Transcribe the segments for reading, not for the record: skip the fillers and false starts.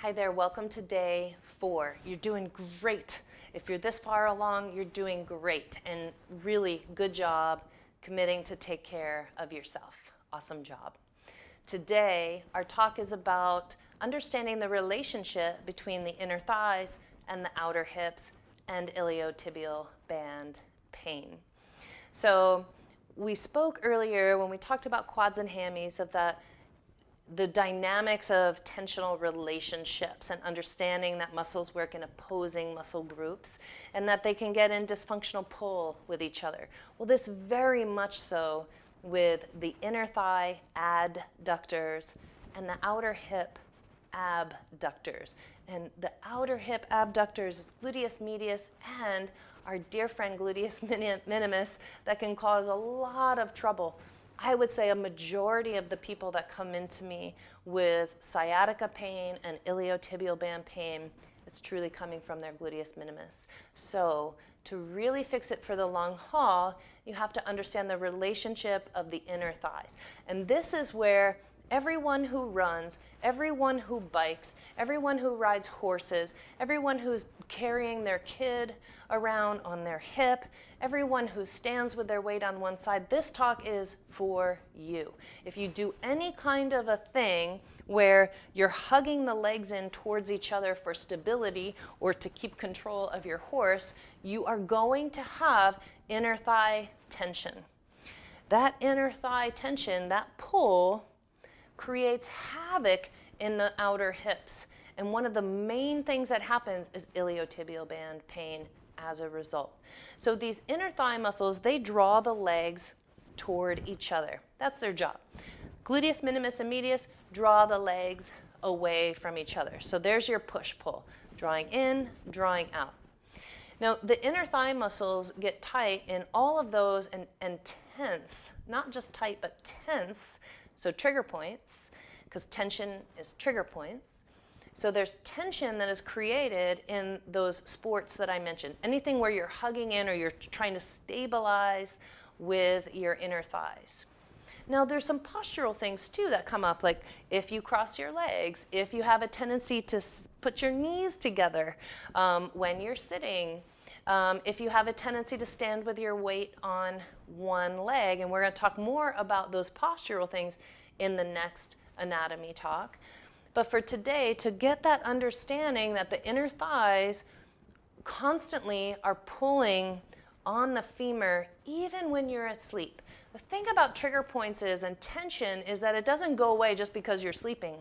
Hi there, welcome to day 4. You're doing great. If you're this far along, you're doing great and really good job committing to take care of yourself. Awesome job. Today, our talk is about understanding the relationship between the inner thighs and the outer hips and ilio-tibial band pain. So we spoke earlier when we talked about quads and hammies of the dynamics of tensional relationships and understanding that muscles work in opposing muscle groups and that they can get in dysfunctional pull with each other. Well, this very much so with the inner thigh adductors and the outer hip abductors. And the outer hip abductors is gluteus medius and our dear friend gluteus minimus that can cause a lot of trouble. I would say a majority of the people that come into me with sciatica pain and iliotibial band pain, it's truly coming from their gluteus minimus. So to really fix it for the long haul, you have to understand the relationship of the inner thighs. And this is where everyone who runs, everyone who bikes, everyone who rides horses, everyone who's carrying their kid around on their hip, everyone who stands with their weight on one side, this talk is for you. If you do any kind of a thing where you're hugging the legs in towards each other for stability or to keep control of your horse, you are going to have inner thigh tension. That inner thigh tension, that pull, creates havoc in the outer hips. And one of the main things that happens is iliotibial band pain as a result. So these inner thigh muscles, they draw the legs toward each other. That's their job. Gluteus minimus and medius draw the legs away from each other. So there's your push-pull, drawing in, drawing out. Now, the inner thigh muscles get tight in all of those and tense, not just tight, but tense. So trigger points, because tension is trigger points. So there's tension that is created in those sports that I mentioned. Anything where you're hugging in or you're trying to stabilize with your inner thighs. Now there's some postural things too that come up, like if you cross your legs, if you have a tendency to put your knees together when you're sitting, if you have a tendency to stand with your weight on one leg, and we're going to talk more about those postural things in the next anatomy talk. But for today, to get that understanding that the inner thighs constantly are pulling on the femur even when you're asleep. The thing about trigger points and tension is that it doesn't go away just because you're sleeping.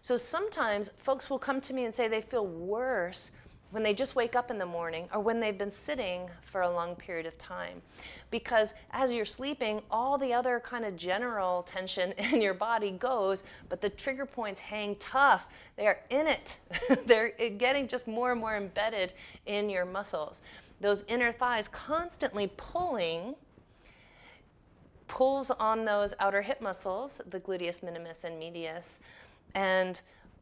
So sometimes folks will come to me and say they feel worse when they just wake up in the morning or when they've been sitting for a long period of time. Because as you're sleeping, all the other kind of general tension in your body goes, but the trigger points hang tough. They are in it. They're getting just more and more embedded in your muscles. Those inner thighs constantly pulls on those outer hip muscles, the gluteus minimus and medius. And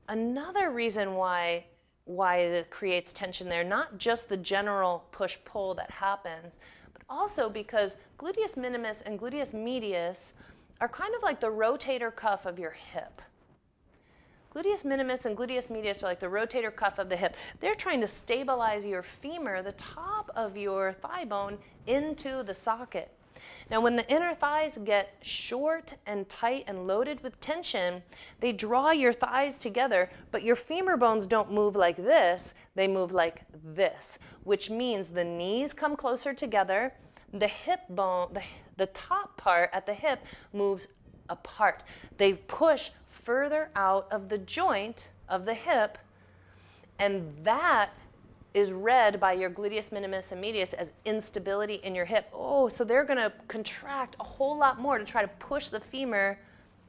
another reason why it creates tension there, not just the general push-pull that happens, but also because gluteus minimus and gluteus medius are kind of like the rotator cuff of your hip. Gluteus minimus and gluteus medius are like the rotator cuff of the hip. They're trying to stabilize your femur, the top of your thigh bone, into the socket. Now, when the inner thighs get short and tight and loaded with tension, they draw your thighs together, but your femur bones don't move like this, they move like this, which means the knees come closer together, the hip bone, the top part at the hip moves apart. They push further out of the joint of the hip, and that is read by your gluteus minimus and medius as instability in your hip. Oh, so they're going to contract a whole lot more to try to push the femur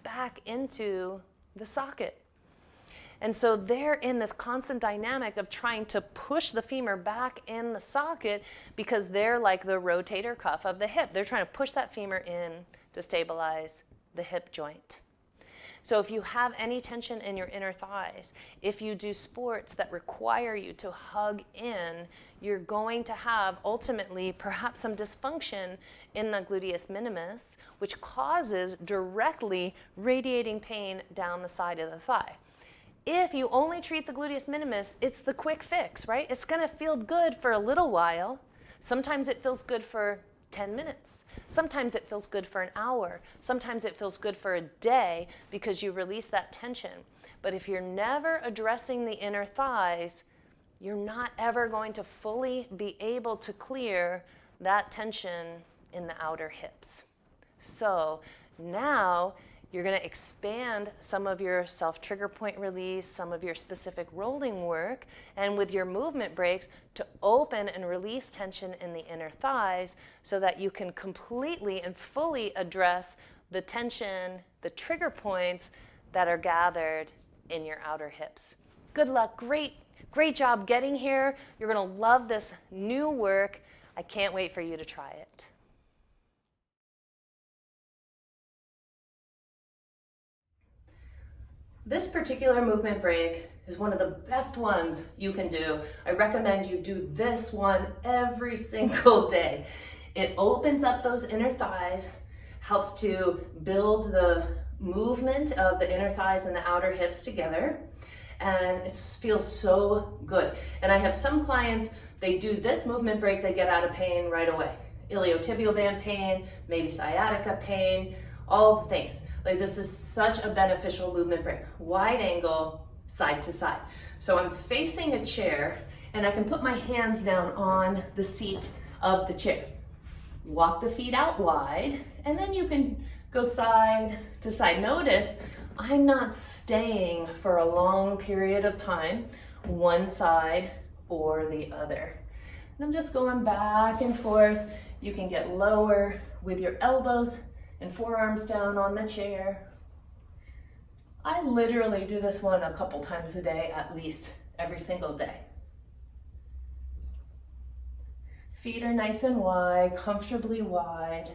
back into the socket. And so they're in this constant dynamic of trying to push the femur back in the socket because they're like the rotator cuff of the hip. They're trying to push that femur in to stabilize the hip joint. So if you have any tension in your inner thighs, if you do sports that require you to hug in, you're going to have ultimately perhaps some dysfunction in the gluteus minimus, which causes directly radiating pain down the side of the thigh. If you only treat the gluteus minimus, it's the quick fix, right? It's going to feel good for a little while. Sometimes it feels good for 10 minutes. Sometimes it feels good for an hour. Sometimes it feels good for a day because you release that tension. But if you're never addressing the inner thighs, you're not ever going to fully be able to clear that tension in the outer hips. So now you're going to expand some of your self-trigger point release, some of your specific rolling work, and with your movement breaks to open and release tension in the inner thighs so that you can completely and fully address the tension, the trigger points that are gathered in your outer hips. Good luck. Great job getting here. You're going to love this new work. I can't wait for you to try it. This particular movement break is one of the best ones you can do. I recommend you do this one every single day. It opens up those inner thighs, helps to build the movement of the inner thighs and the outer hips together, and it feels so good. And I have some clients, they do this movement break, they get out of pain right away. Ilio-tibial band pain, maybe sciatica pain, all the things. Like, this is such a beneficial movement break. Wide angle, side to side. So I'm facing a chair and I can put my hands down on the seat of the chair. Walk the feet out wide and then you can go side to side. Notice I'm not staying for a long period of time, one side or the other. And I'm just going back and forth. You can get lower with your elbows and forearms down on the chair. I literally do this one a couple times a day, at least every single day. Feet are nice and wide, comfortably wide.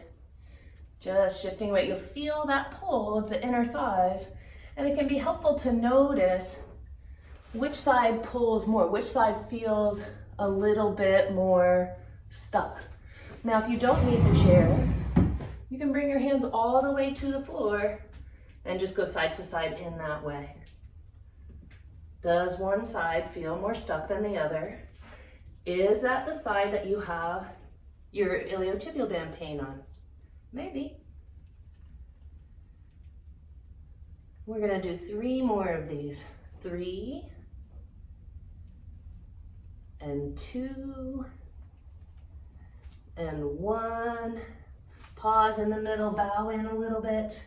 Just shifting weight. You'll feel that pull of the inner thighs, and it can be helpful to notice which side pulls more, which side feels a little bit more stuck. Now, if you don't need the chair, you can bring your hands all the way to the floor and just go side to side in that way. Does one side feel more stuck than the other? Is that the side that you have your iliotibial band pain on? Maybe. We're gonna do 3 more of these. 3 and 2 and 1. Pause in the middle, bow in a little bit.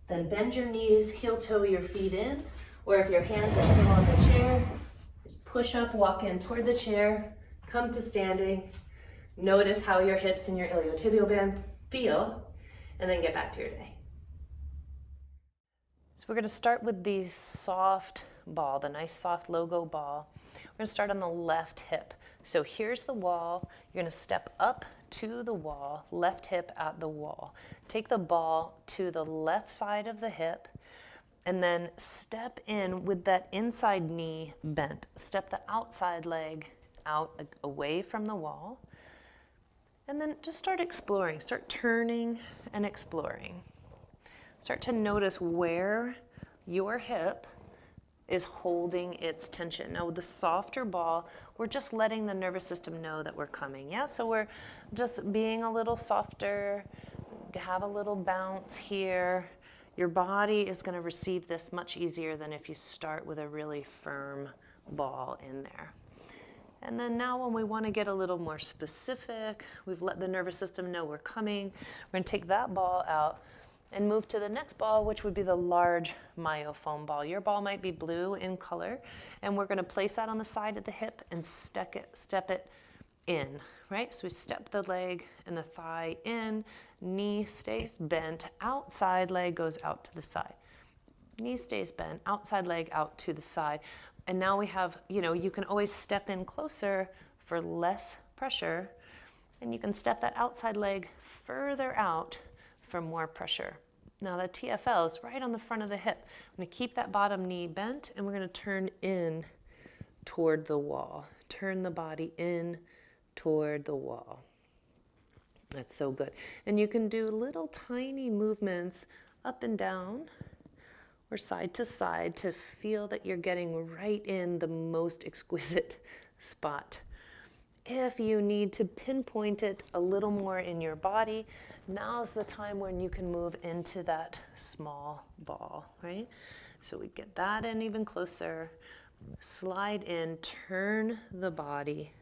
Then bend your knees, heel toe your feet in, or if your hands are still on the chair, just push up, walk in toward the chair, come to standing. Notice how your hips and your iliotibial band feel, and then get back to your day. So we're gonna start with the soft ball, the nice soft logo ball. We're gonna start on the left hip. So here's the wall. You're gonna step up to the wall, left hip at the wall. Take the ball to the left side of the hip and then step in with that inside knee bent. Step the outside leg out away from the wall. And then just start exploring, start turning and exploring. Start to notice where your hip is holding its tension. Now with the softer ball, we're just letting the nervous system know that we're coming. Yeah, so we're just being a little softer, have a little bounce here. Your body is gonna receive this much easier than if you start with a really firm ball in there. And then now when we wanna get a little more specific, we've let the nervous system know we're coming, we're gonna take that ball out and move to the next ball, which would be the large myofoam ball. Your ball might be blue in color, and we're gonna place that on the side of the hip and step it in, right? So we step the leg and the thigh in, knee stays bent, outside leg goes out to the side. Knee stays bent, outside leg out to the side. And now we have, you can always step in closer for less pressure, and you can step that outside leg further out for more pressure. Now the TFL is right on the front of the hip. I'm gonna keep that bottom knee bent and we're gonna turn in toward the wall. Turn the body in toward the wall. That's so good. And you can do little tiny movements up and down or side to side to feel that you're getting right in the most exquisite spot. If you need to pinpoint it a little more in your body, now's the time when you can move into that small ball, right? So we get that in even closer, slide in, turn the body,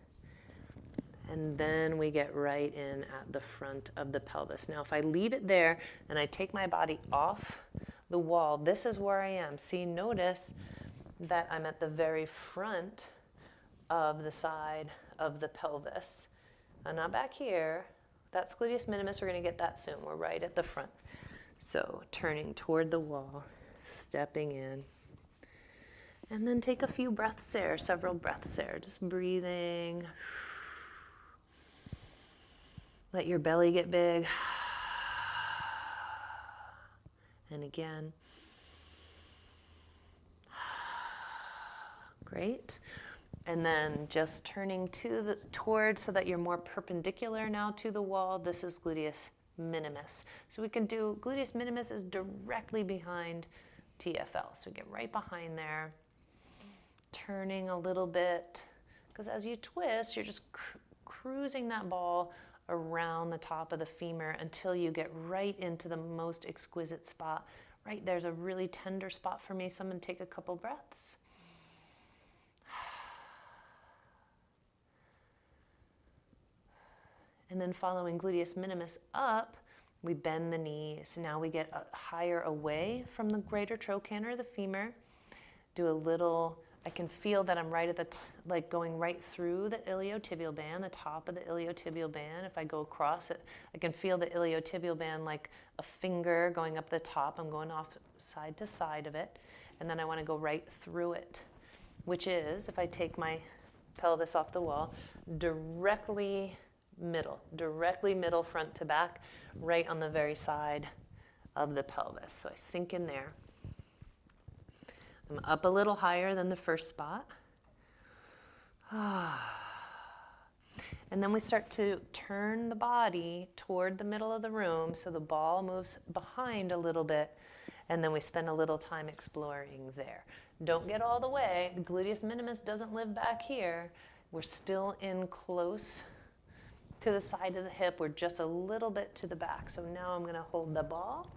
and then we get right in at the front of the pelvis. Now, if I leave it there and I take my body off the wall, this is where I am. See, notice that I'm at the very front of the side of the pelvis. I'm not back here. That's gluteus minimus. We're going to get that soon. We're right at the front. So turning toward the wall, stepping in. And then take a few breaths there, several breaths there. Just breathing. Let your belly get big. And again. Great. And then just turning towards so that you're more perpendicular now to the wall. This is gluteus minimus. So we can do, gluteus minimus is directly behind TFL. So we get right behind there. Turning a little bit. Because as you twist, you're just cruising that ball around the top of the femur until you get right into the most exquisite spot. Right there's a really tender spot for me, so I'm going to take a couple breaths. And then following gluteus minimus up, we bend the knees. Now we get higher away from the greater trochanter of the femur. Do a little, I can feel that I'm right at the, like going right through the ilio-tibial band, the top of the ilio-tibial band. If I go across it, I can feel the ilio-tibial band like a finger going up the top. I'm going off side to side of it. And then I want to go right through it, which is, if I take my pelvis off the wall, directly middle, front to back, right on the very side of the pelvis. So I sink in there. I'm up a little higher than the first spot. And then we start to turn the body toward the middle of the room so the ball moves behind a little bit, and then we spend a little time exploring there. Don't get all the way. The gluteus minimus doesn't live back here. We're still in close to the side of the hip. We're just a little bit to the back. So now I'm going to hold the ball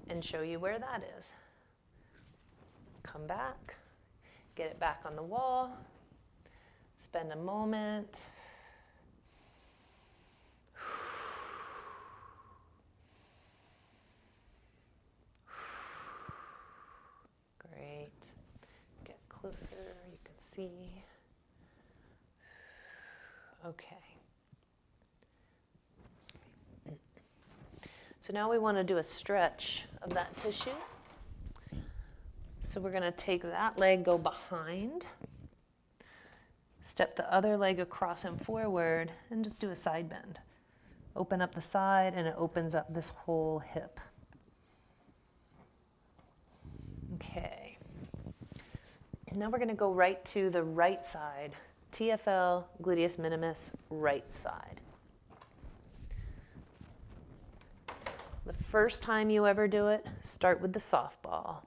and show you where that is. Come back, get it back on the wall, spend a moment. Great. Get closer, you can see. Okay. So now we want to do a stretch of that tissue. So we're going to take that leg, go behind, step the other leg across and forward, and just do a side bend. Open up the side, and it opens up this whole hip. Okay. Now we're going to go right to the right side. TFL, gluteus minimus, right side. The first time you ever do it, start with the softball.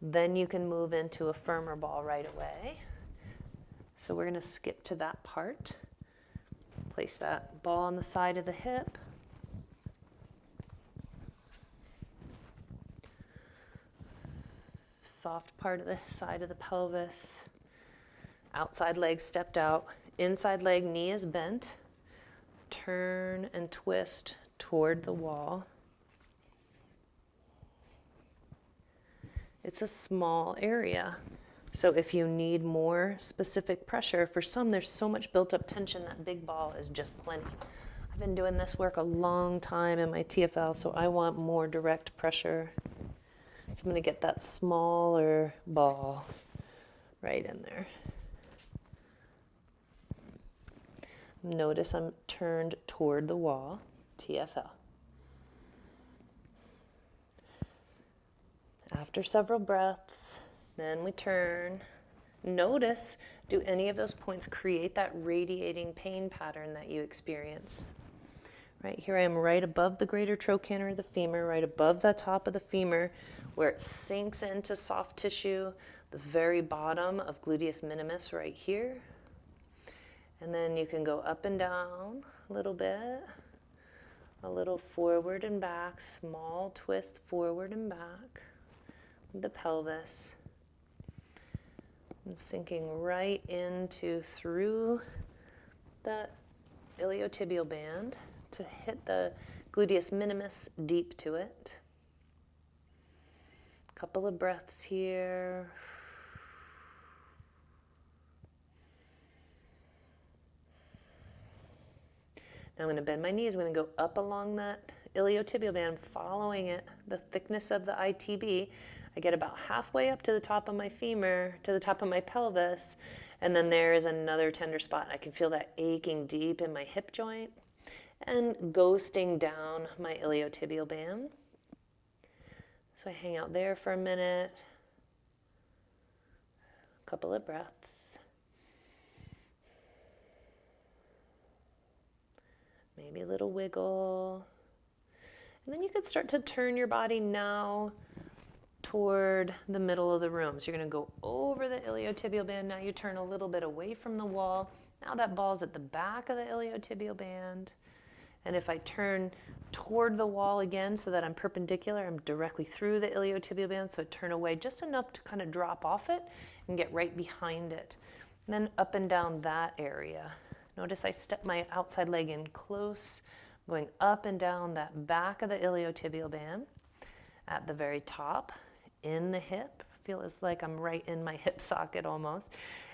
Then you can move into a firmer ball right away. So we're going to skip to that part. Place that ball on the side of the hip. Soft part of the side of the pelvis. Outside leg stepped out. Inside leg, knee is bent. Turn and twist toward the wall. It's a small area. So if you need more specific pressure, for some there's so much built up tension that big ball is just plenty. I've been doing this work a long time in my TFL, so I want more direct pressure. So I'm going to get that smaller ball right in there. Notice I'm turned toward the wall, TFL. After several breaths, then we turn. Notice, do any of those points create that radiating pain pattern that you experience? Right here I am right above the greater trochanter of the femur, right above the top of the femur. where it sinks into soft tissue, the very bottom of gluteus minimus right here. And then you can go up and down a little bit, a little forward and back, small twist forward and back with the pelvis. And sinking right into through the ilio-tibial band to hit the gluteus minimus deep to it. Couple of breaths here. Now I'm going to bend my knees. I'm going to go up along that ilio-tibial band, following it, the thickness of the ITB. I get about halfway up to the top of my femur, to the top of my pelvis, and then there is another tender spot. I can feel that aching deep in my hip joint and ghosting down my ilio-tibial band. So I hang out there for a minute, a couple of breaths. Maybe a little wiggle. And then you could start to turn your body now toward the middle of the room. So you're going to go over the ilio-tibial band. Now you turn a little bit away from the wall. Now that ball's at the back of the ilio-tibial band. And if I turn toward the wall again so that I'm perpendicular, I'm directly through the ilio-tibial band. So I turn away just enough to kind of drop off it and get right behind it. And then up and down that area. Notice I step my outside leg in close, going up and down that back of the ilio-tibial band at the very top, in the hip. Feels like I'm right in my hip socket almost.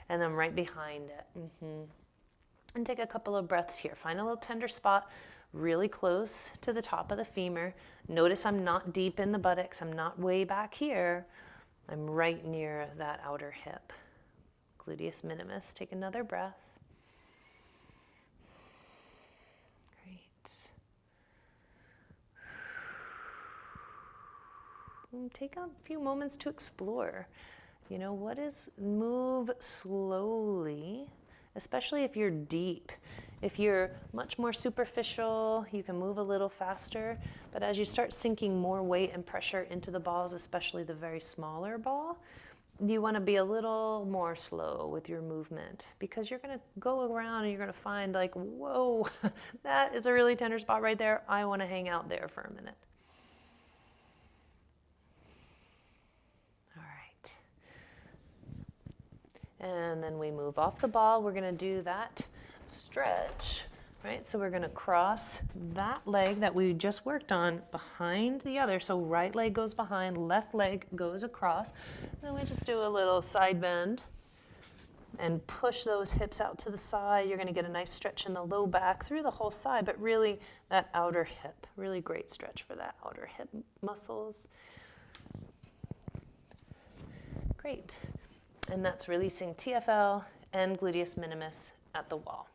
And then right behind it. And take a couple of breaths here. Find a little tender spot really close to the top of the femur. Notice I'm not deep in the buttocks. I'm not way back here. I'm right near that outer hip. Gluteus minimus. Take another breath. Take a few moments to explore. You know, move slowly, especially if you're deep. If you're much more superficial, you can move a little faster. But as you start sinking more weight and pressure into the balls, especially the very smaller ball, you want to be a little more slow with your movement, because you're going to go around and you're going to find like, whoa, that is a really tender spot right there. I want to hang out there for a minute. And then we move off the ball. We're going to do that stretch, right? So we're going to cross that leg that we just worked on behind the other. So right leg goes behind, left leg goes across. Then we just do a little side bend and push those hips out to the side. You're going to get a nice stretch in the low back through the whole side, but really that outer hip, really great stretch for that outer hip muscles. Great. And that's releasing TFL and gluteus minimus at the wall.